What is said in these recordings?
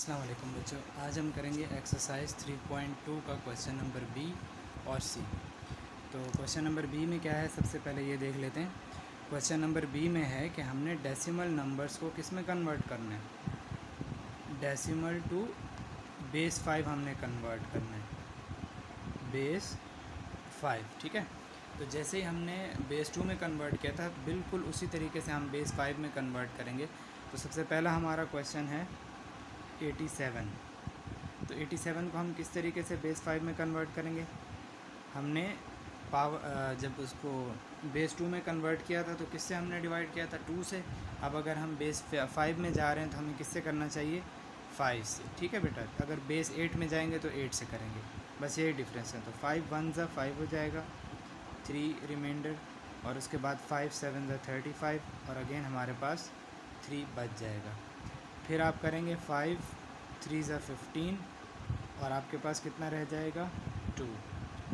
अस्सलाम वालेकुम बच्चों, आज हम करेंगे एक्सरसाइज 3.2 का क्वेश्चन नंबर बी और सी। तो क्वेश्चन नंबर बी में क्या है, सबसे पहले ये देख लेते हैं। क्वेश्चन नंबर बी में है कि हमने डेसिमल नंबर्स को किस में कन्वर्ट करना है। डेसिमल टू बेस 5 हमने कन्वर्ट करना है, बेस 5। ठीक है, तो जैसे ही हमने बेस 2 में कन्वर्ट किया था, बिल्कुल उसी तरीके से हम बेस 5 में कन्वर्ट करेंगे। तो सबसे पहला हमारा क्वेश्चन है 87। तो 87 को हम किस तरीके से बेस 5 में कन्वर्ट करेंगे। हमने जब उसको बेस 2 में कन्वर्ट किया था तो किससे हमने डिवाइड किया था, 2 से। अब अगर हम बेस 5 में जा रहे हैं तो हमें किससे करना चाहिए, 5 से। ठीक है बेटा, अगर बेस 8 में जाएंगे तो 8 से करेंगे, बस यही डिफरेंस है। तो 5 1 ज़ा 5 हो जाएगा, 3 रिमाइंडर, और उसके बाद 5 7 ज़ा 35, और अगेन हमारे पास 3 बच जाएगा। फिर आप करेंगे 5 3 ज़ा 15, और आपके पास कितना रह जाएगा, 2।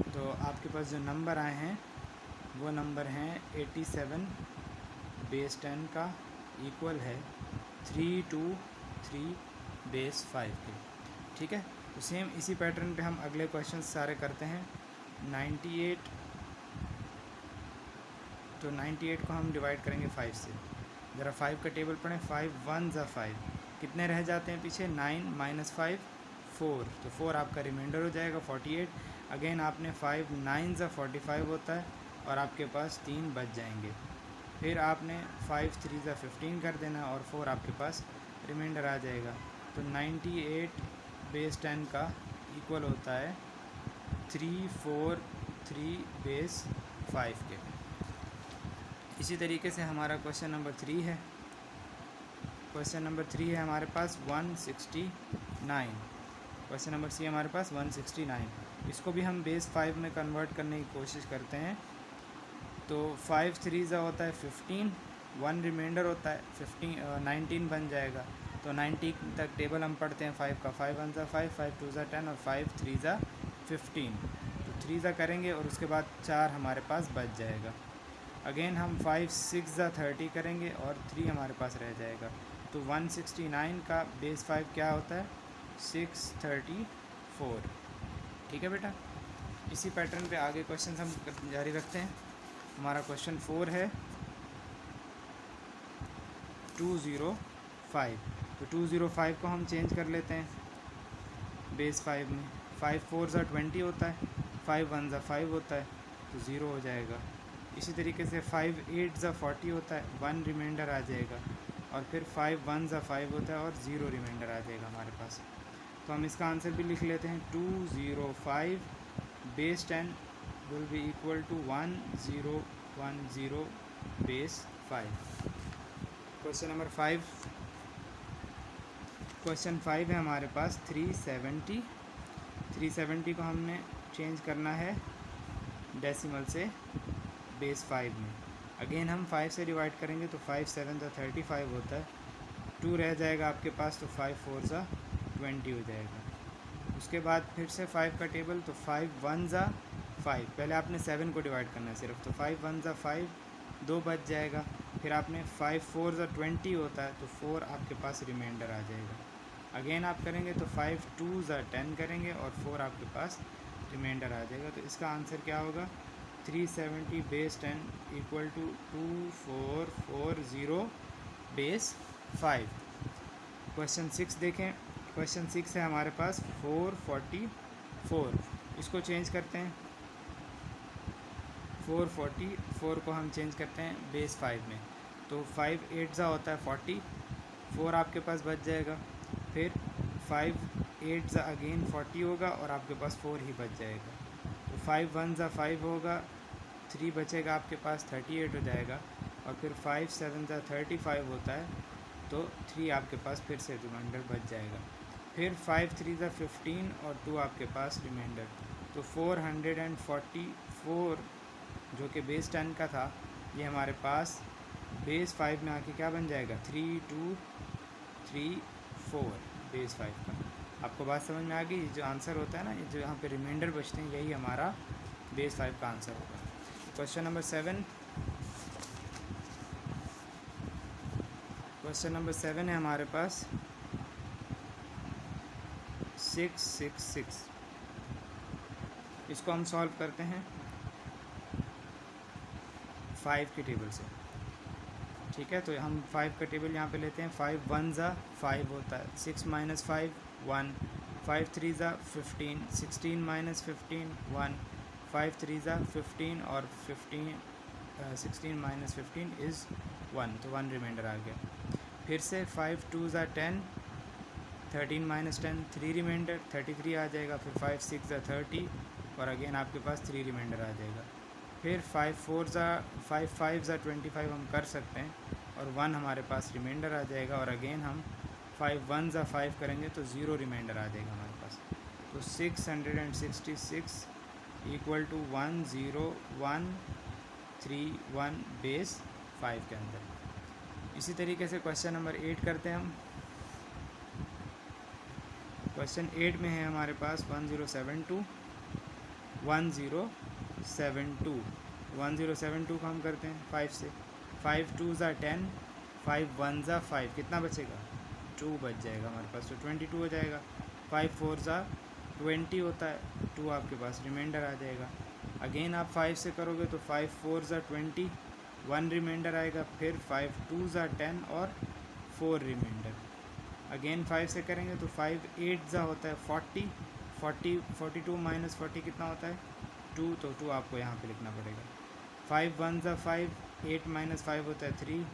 तो आपके पास जो नंबर आए हैं वो नंबर हैं 87 बेस 10 का इक्वल है 323 बेस 5 के। ठीक है, तो सेम इसी पैटर्न पे हम अगले क्वेश्चन सारे करते हैं। 98, तो 98 को हम डिवाइड करेंगे 5 से। ज़रा 5 का टेबल पढ़ें। 5 1 ज़ा 5, कितने रह जाते हैं पीछे, 9 - 5 4, तो 4 आपका रिमाइंडर हो जाएगा 48। अगेन आपने 5 9 ज़ा 45 होता है, और आपके पास 3 बच जाएंगे। फिर आपने 5 3 ज़ा 15 कर देना, और 4 आपके पास रिमाइंडर आ जाएगा। तो 98 बेस 10 का इक्वल होता है 343 बेस 5 के। इसी तरीके से हमारा क्वेश्चन नंबर 3 है। क्वेश्चन नंबर 3 है हमारे पास 169। क्वेश्चन नंबर सी हमारे पास 169। इसको भी हम बेस 5 में कन्वर्ट करने की कोशिश करते हैं। तो 5 3 ज़ा होता है 15, 1 रिमाइंडर होता है 19 बन जाएगा। तो 90 तक टेबल हम पढ़ते हैं 5 का। 5 1 ज़ा 5, 5 2 ज़ा 10, और 5 3 ज़ा 15। तो 3 ज़ा करेंगे और उसके बाद 4 हमारे पास बच जाएगा। अगेन हम 5 6 ज़ा 30 करेंगे, और 3 हमारे पास रह जाएगा। तो 169 का बेस 5 क्या होता है, 634। ठीक है बेटा, इसी पैटर्न पे आगे क्वेश्चन हम जारी रखते हैं। हमारा क्वेश्चन 4 है 205। तो 205 को हम चेंज कर लेते हैं बेस 5 में। 5 4 ज़ा 20 होता है, 5 1 ज़ा 5 होता है, तो 0 हो जाएगा। इसी तरीके से 5 8 ज़ा 40 होता है, 1 रिमाइंडर आ जाएगा, और फिर 5 1 ज़ा 5 होता है, और 0 रिमाइंडर आ जाएगा हमारे पास। तो हम इसका आंसर भी लिख लेते हैं। 205 base 10 will be equal to 1010 base 5। Question number 5, question 5 है हमारे पास 370। 370 को हमने चेंज करना है डेसिमल से बेस 5 में। अगेन हम 5 से डिवाइड करेंगे, तो 5 7 ज़ा 35 होता है, 2 रह जाएगा आपके पास, तो 5 4 ज़ा 20 हो जाएगा। उसके बाद फिर से 5 का टेबल, तो 5 1 ज़ा 5, पहले आपने 7 को डिवाइड करना है सिर्फ, तो 5 1 ज़ा 5, 2 बच जाएगा। फिर आपने 5 4 ज़ा 20 होता है, तो 4 आपके पास रिमाइंडर आ जाएगा। अगेन आप करेंगे तो 5 2 ज़ा 10 करेंगे, और 4 आपके पास रिमाइंडर आ जाएगा। तो इसका आंसर क्या होगा, 370 base 10 equal to 2440 base 5। Question 6 देखें। क्वेश्चन 6 है हमारे पास 444। इसको चेंज करते हैं, 444 को हम चेंज करते हैं बेस 5 में। तो 5 8 ज़ा होता है 40, 4 आपके पास बच जाएगा। फिर 5 8 ज़ा अगेन 40 होगा, और आपके पास 4 ही बच जाएगा। तो 5 1 ज़ा 5 होगा, 3 बचेगा आपके पास, 38 हो जाएगा। और फिर 5 7 ज़ा 35 होता है, तो 3 आपके पास फिर से रिमाइंडर बच जाएगा। फिर 5 3 ज़ा 15, और 2 आपके पास रिमाइंडर। तो 444 जो कि बेस 10 का था, ये हमारे पास बेस 5 में आके क्या बन जाएगा, 3 2 3 4 बेस 5 का। आपको बात समझ में आ गई। जो आंसर होता है ना, ये जो यहाँ पे रिमाइंडर बचते हैं, यही हमारा बेस 5 का आंसर होगा। क्वेश्चन नंबर 7, क्वेश्चन नंबर 7 है हमारे पास 666। इसको हम सॉल्व करते हैं 5 के टेबल से, ठीक है। तो हम 5 का टेबल यहाँ पे लेते हैं। 5 1 ज़ा 5 होता है, 6 माइनस 5 1, 5 3 ज़ा 15, 16 माइनस 15 1, 5 3 ज़ा 15 और 16 माइनस 15 इज़ 1, तो 1 रिमाइंडर आ गया। फिर से 5 2 ज़ा 10, 13 माइनस 10 3 रिमाइंडर 33 आ जाएगा। फिर 5 6 ज़ा 30 और अगेन आपके पास 3 रिमाइंडर आ जाएगा। फिर 5 5 ज़ा 25 हम कर सकते हैं और 1 हमारे पास रिमाइंडर आ जाएगा। और अगेन हम 5 1 ज़ा 5 करेंगे तो 0 रिमाइंडर आ जाएगा हमारे पास। तो 666 इक्वल टू 10131 बेस 5 के अंदर। इसी तरीके से क्वेश्चन नंबर 8 करते हैं हम। क्वेश्चन 8 में है हमारे पास 1072 को हम करते हैं 5 से। 5 2 ज़ा 10, 5 1 ज़ा 5, कितना बचेगा 2 बच जाएगा हमारे पास, तो 22 हो जाएगा। 5 4 ज़ा 20 होता है, 2 आपके पास रिमाइंडर आ जाएगा। अगेन आप 5 से करोगे तो 5 4 ज़ा 20, 1 रिमाइंडर आएगा। फिर 5 2 ज़ा 10 और 4 रिमाइंडर। अगेन 5 से करेंगे तो 5 8 ज़ा होता है 42 माइनस 40 कितना होता है 2, तो 2 आपको यहाँ पे लिखना पड़ेगा। 5 1 ज़ा 5, 8 माइनस 5 होता है 3,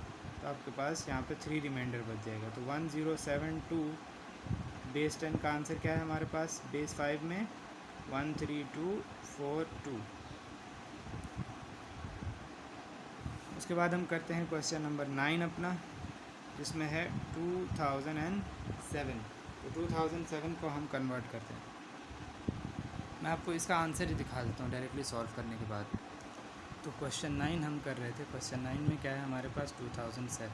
तो आपके पास यहाँ पे 3 रिमाइंडर बच जाएगा। तो 1072 बेस 10 का आंसर क्या है हमारे पास, बेस 5 में 13242। उसके बाद हम करते हैं क्वेश्चन नंबर 9 अपना, जिसमें है 2007। तो 2007 को हम कन्वर्ट करते हैं। मैं आपको इसका आंसर ही दिखा देता हूँ डायरेक्टली सॉल्व करने के बाद। तो क्वेश्चन 9 हम कर रहे थे। क्वेश्चन 9 में क्या है हमारे पास 2007।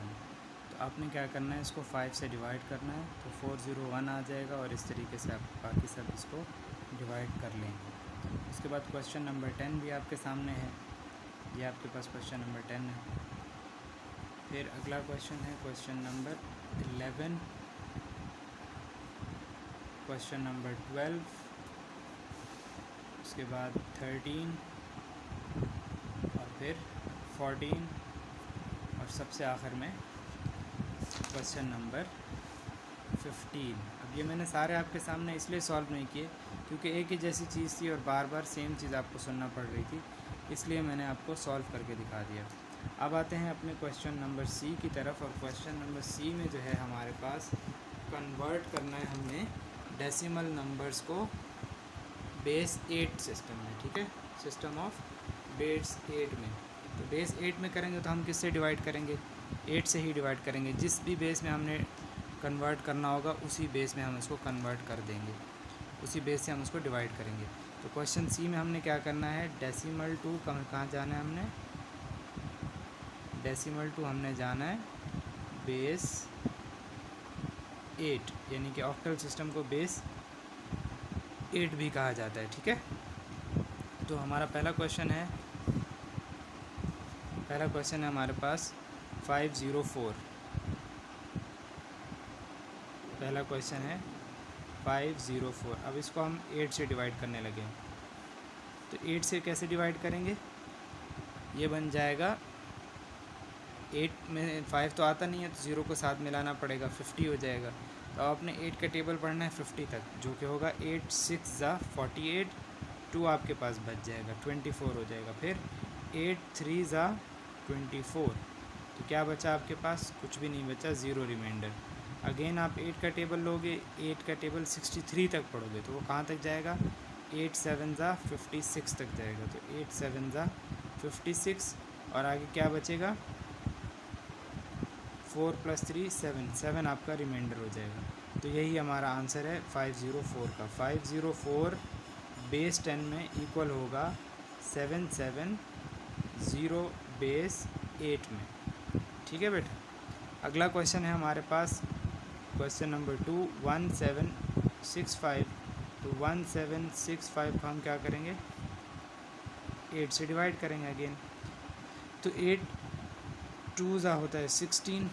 तो आपने क्या करना है, इसको 5 से डिवाइड करना है तो 401 आ जाएगा और इस तरीके से आप बाकी सब इसको डिवाइड कर लेंगे। उसके बाद क्वेश्चन नंबर 10 भी आपके सामने है, ये आपके पास क्वेश्चन नंबर 10 है। फिर अगला क्वेश्चन है क्वेश्चन नंबर 11, क्वेश्चन नंबर 12, उसके बाद 13 और फिर 14 और सबसे आखिर में क्वेश्चन नंबर 15। अब ये मैंने सारे आपके सामने इसलिए सॉल्व नहीं किए क्योंकि एक ही जैसी चीज़ थी और बार बार सेम चीज़ आपको सुनना पड़ रही थी, इसलिए मैंने आपको सॉल्व करके दिखा दिया। अब आते हैं अपने क्वेश्चन नंबर सी की तरफ। और क्वेश्चन नंबर सी में जो है हमारे पास कन्वर्ट करना है हमने डेसिमल नंबर्स को बेस 8 सिस्टम में, ठीक है, सिस्टम ऑफ बेस 8 में। तो बेस 8 में करेंगे तो हम किससे डिवाइड करेंगे, 8 से ही डिवाइड करेंगे। जिस भी बेस में हमने कन्वर्ट करना होगा उसी बेस में हम इसको कन्वर्ट कर देंगे, उसी बेस से हम उसको डिवाइड करेंगे। तो क्वेश्चन सी में हमने क्या करना है, डेसिमल टू कहाँ जाना है, हमने डेसिमल टू हमने जाना है बेस 8, यानी कि ऑक्टल सिस्टम को बेस 8 भी कहा जाता है, ठीक है। तो हमारा पहला क्वेश्चन है हमारे पास 504। पहला क्वेश्चन है 504। अब इसको हम 8 से डिवाइड करने लगे। तो 8 से कैसे डिवाइड करेंगे, ये बन जाएगा 8 में 5 तो आता नहीं है तो 0 को साथ मिलाना पड़ेगा, 50 हो जाएगा। तो आपने 8 का टेबल पढ़ना है 50 तक, जो कि होगा 8 6 ज़ा 48, 2 आपके पास बच जाएगा, 24 हो जाएगा। फिर 8 3 ज़ा 24, तो क्या बचा आपके पास, कुछ भी नहीं बचा, 0 रिमाइंडर। अगेन आप 8 का टेबल लोगे, 8 का टेबल 63 तक पढ़ोगे तो वो कहाँ तक जाएगा, 8 7 ज़ा 56 तक जाएगा। तो 8 7 ज़ा 56 और आगे क्या बचेगा, 4 + 3 7, 7 आपका रिमाइंडर हो जाएगा। तो यही हमारा आंसर है 504 का। 504 बेस 10 में इक्वल होगा 770 बेस 8 में, ठीक है बेटा। अगला क्वेश्चन है हमारे पास क्वेश्चन नंबर 2, 1765। तो 1765 को हम क्या करेंगे, 8 से डिवाइड करेंगे अगेन। तो 8 2 ज़ा होता है 16,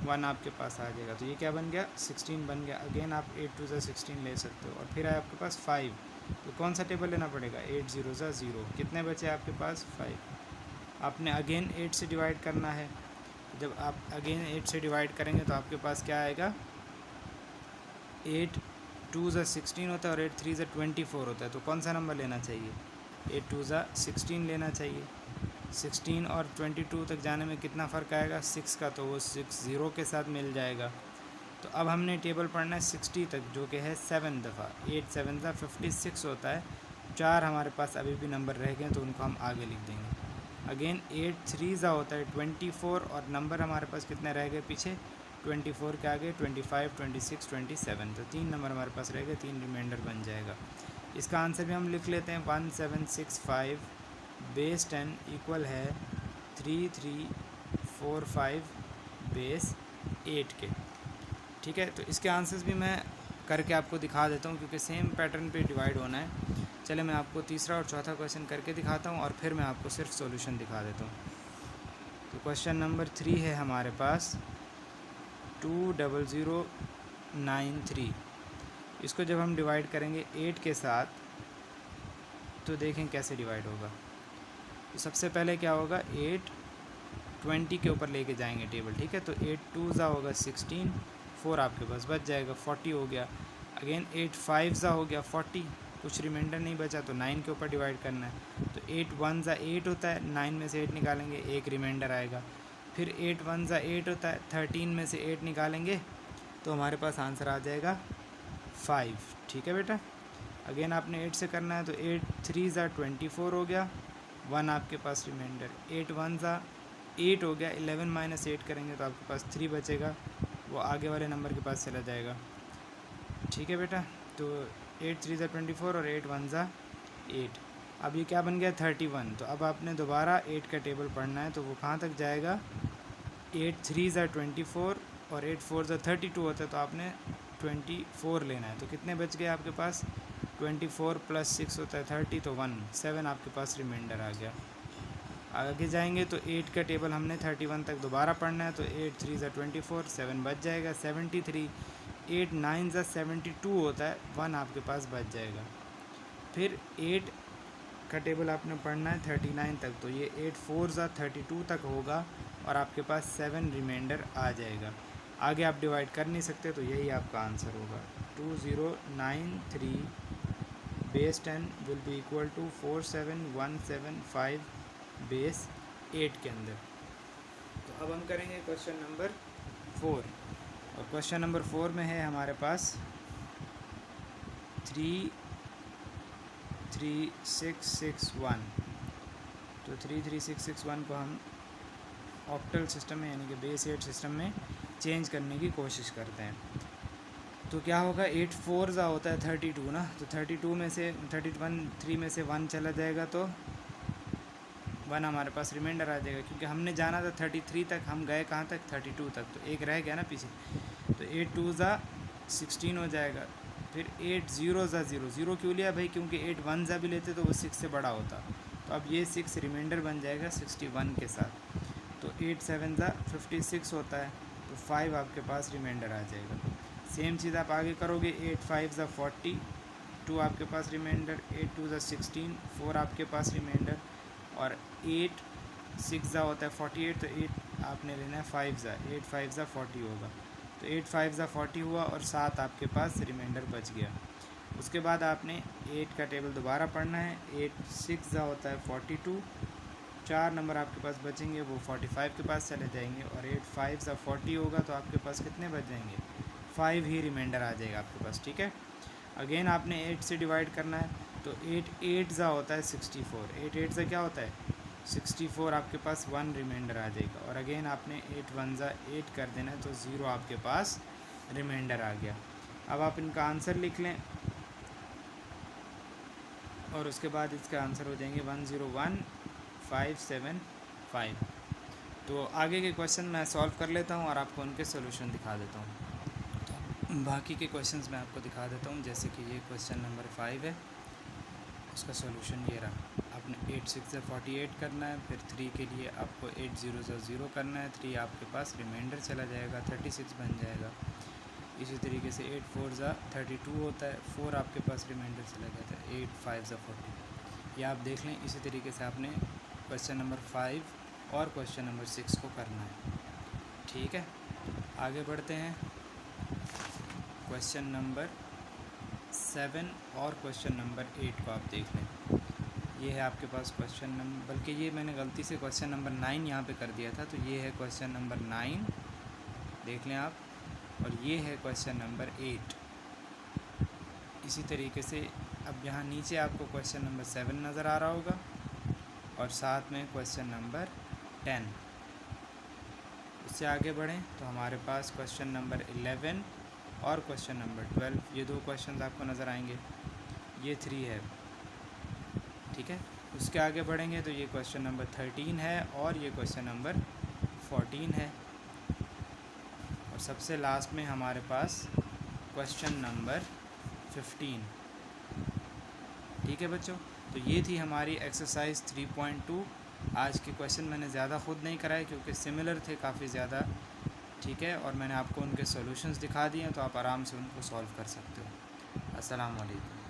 1 आपके पास आ जाएगा। तो ये क्या बन गया 16 बन गया। अगेन आप 8 टू ज़ा 16 ले सकते हो और फिर है आपके पास 5। तो कौन सा टेबल लेना पड़ेगा 8 0 ज़ा 0। कितने बचे आपके पास 5। आपने अगेन 8 से डिवाइड करना है। जब आप अगेन 8 से डिवाइड करेंगे तो आपके पास क्या आएगा 8 2 ज़ा 16 होता है और 8 3 ज़ा 24 होता है। तो कौन सा नंबर लेना चाहिए 8 2 ज़ा 16 लेना चाहिए। 16 और 22 तक जाने में कितना फ़र्क आएगा 6 का, तो वो 6 0 के साथ मिल जाएगा। तो अब हमने टेबल पढ़ना है 60 तक जो कि है 7 दफ़ा। 8 7 ज़ा 56 होता है। 4 हमारे पास अभी भी नंबर रह गए तो उनको हम आगे लिख देंगे। अगेन 8 3 ज़ा होता है 24 और नंबर हमारे पास कितने रह गए पीछे 24 के आगे 25 26 27। तो 3 नंबर हमारे पास रह गए, 3 रिमाइंडर बन जाएगा। इसका आंसर भी हम लिख लेते हैं 1765 बेस 10 इक्वल है 3345 बेस 8 के। ठीक है, तो इसके आंसर्स भी मैं करके आपको दिखा देता हूँ क्योंकि सेम पैटर्न पे डिवाइड होना है। चले मैं आपको तीसरा और चौथा क्वेश्चन करके दिखाता हूँ और फिर मैं आपको सिर्फ सॉल्यूशन दिखा देता हूँ। तो क्वेश्चन नंबर 3 है हमारे पास 20093। इसको जब हम डिवाइड करेंगे 8 के साथ तो देखें कैसे डिवाइड होगा। तो सबसे पहले क्या होगा 8 20 के ऊपर लेके जाएंगे टेबल। ठीक है, तो 8 2 ज़ा होगा 16, 4 आपके पास बच जाएगा 40 हो गया। अगेन 8 5 ज़ा हो गया 40, कुछ रिमाइंडर नहीं बचा तो 9 के ऊपर डिवाइड करना है। तो 8 1 ज़ा 8 होता है, 9 में से 8 निकालेंगे एक रिमाइंडर आएगा। फिर 8 1 ज़ा 8 होता है, 13 में से 8 निकालेंगे तो हमारे पास आंसर आ जाएगा 5। ठीक है बेटा, अगेन आपने 8 से करना है तो 8 3 ज़ा 24 हो गया, 1 आपके पास रिमाइंडर। 8 1 ज़ा 8 हो गया, 11 माइनस 8 करेंगे तो आपके पास 3 बचेगा, वो आगे वाले नंबर के पास चला जाएगा। ठीक है बेटा, तो 8 3 ज़ा 24 और 8 1 ज़ा 8। अब ये क्या बन गया 31। तो अब आपने दोबारा 8 का टेबल पढ़ना है तो वो कहाँ तक जाएगा 8 3 ज़ा 24 और 8 4 ज़ा 32 होता है, तो आपने 24 लेना है। तो कितने बच गए आपके पास 24 प्लस 6 होता है 30, तो 1 7 आपके पास रिमाइंडर आ गया। आगे जाएंगे तो 8 का टेबल हमने 31 तक दोबारा पढ़ना है तो 8 3 ज़ा 24, 7 बच जाएगा 73। 8 9 ज़ा 72 होता है, 1 आपके पास बच जाएगा। फिर 8 का टेबल आपने पढ़ना है 39 तक, तो ये 8 4 ज़ा 32 तक होगा और आपके पास 7 रिमाइंडर आ जाएगा। आगे आप डिवाइड कर नहीं सकते तो यही आपका आंसर होगा। 2093 base 10 will be equal to 47175 base 8 के अंदर। तो अब हम करेंगे क्वेश्चन नंबर 4 और क्वेश्चन नंबर 4 में है हमारे पास 33661। तो 33661 को हम ऑक्टल सिस्टम में यानी कि बेस 8 सिस्टम में चेंज करने की कोशिश करते हैं। तो क्या होगा 8 4 ज़ा होता है 32 ना, तो 32 में से 3 में से 1 चला जाएगा तो 1 हमारे पास रिमाइंडर आ जाएगा, क्योंकि हमने जाना था 33 तक, हम गए कहाँ तक 32 तक, तो एक रह गया ना पीछे। तो 8 2 ज़ा 16 हो जाएगा। फिर 8 0 ज़ा 0, 0 क्यों लिया भाई, क्योंकि 8 1 ज़ा भी लेते तो वो 6 से बड़ा होता। तो अब ये 6 रिमाइंडर बन जाएगा 61 के साथ। तो 8 7 ज़ा 56 होता है, तो 5 आपके पास रिमाइंडर आ जाएगा। सेम चीज़ आप आगे करोगे 8 5 ज़ा 40, 2 आपके पास रिमाइंडर। 8 2 ज़ा 16, 4 आपके पास रिमाइंडर। और 8 6 ज़ा होता है 48, तो 8 आपने लेना है 5 ज़ा, 8 5 ज़ा 40 होगा। तो 8 5 ज़ा 40 हुआ और 7 आपके पास रिमाइंडर बच गया। उसके बाद आपने 8 का टेबल दोबारा पढ़ना है। 8 6 ज़ा होता है 42, 4 नंबर आपके पास बचेंगे वो 45 के पास चले जाएंगे। और 8 5 ज़ा 40 होगा तो आपके पास कितने बच जाएंगे 5 ही रिमाइंडर आ जाएगा आपके पास। ठीक है, अगेन आपने 8 से डिवाइड करना है तो 8 8 ज़ा होता है 64, 8 8 ज़ा क्या होता है 64, आपके पास 1 रिमाइंडर आ जाएगा। और अगेन आपने 8 1 ज़ा 8 कर देना है तो 0 आपके पास रिमाइंडर आ गया। अब आप इनका आंसर लिख लें और उसके बाद इसका आंसर हो जाएंगे 101575। तो आगे के क्वेश्चन मैं सॉल्व कर लेता हूँ और आपको उनके सोल्यूशन दिखा देता हूँ। बाकी के क्वेश्चंस मैं आपको दिखा देता हूँ, जैसे कि ये क्वेश्चन नंबर 5 है, उसका सोल्यूशन ये रहा। आप आपने 8 6 ज़ा 48 करना है, फिर 3 के लिए आपको 8 0 ज़ा 0 करना है, 3 आपके पास रिमाइंडर चला जाएगा, 36 बन जाएगा। इसी तरीके से 8 4 ज़ा 32 होता है, 4 आपके पास रिमाइंडर चला जाता है, 8 5 ज़ा 40। ये आप देख लें। इसी तरीके से आपने क्वेश्चन नंबर 5 और क्वेश्चन नंबर 6 को करना है। ठीक है, आगे बढ़ते हैं। क्वेश्चन नंबर 7 और क्वेश्चन नंबर 8 को आप देख लें। ये है आपके पास क्वेश्चन नंबर, बल्कि ये मैंने गलती से क्वेश्चन नंबर 9 यहाँ पे कर दिया था, तो ये है क्वेश्चन नंबर 9, देख लें आप। और ये है क्वेश्चन नंबर 8। इसी तरीके से अब यहाँ नीचे आपको क्वेश्चन नंबर 7 नज़र आ रहा होगा और साथ में क्वेश्चन नंबर 10। उससे आगे बढ़ें तो हमारे पास क्वेश्चन नंबर 11 और क्वेश्चन नंबर 12, ये दो क्वेश्चन आपको नज़र आएंगे। ये 3 है, ठीक है। उसके आगे बढ़ेंगे तो ये क्वेश्चन नंबर 13 है और ये क्वेश्चन नंबर 14 है। और सबसे लास्ट में हमारे पास क्वेश्चन नंबर 15। ठीक है बच्चों, तो ये थी हमारी एक्सरसाइज 3.2। आज के क्वेश्चन मैंने ज़्यादा ख़ुद नहीं कराए क्योंकि सिमिलर थे काफ़ी ज़्यादा, ठीक है। और मैंने आपको उनके सॉल्यूशंस दिखा दिए हैं, तो आप आराम से उनको सॉल्व कर सकते हो। अस्सलाम वालेकुम।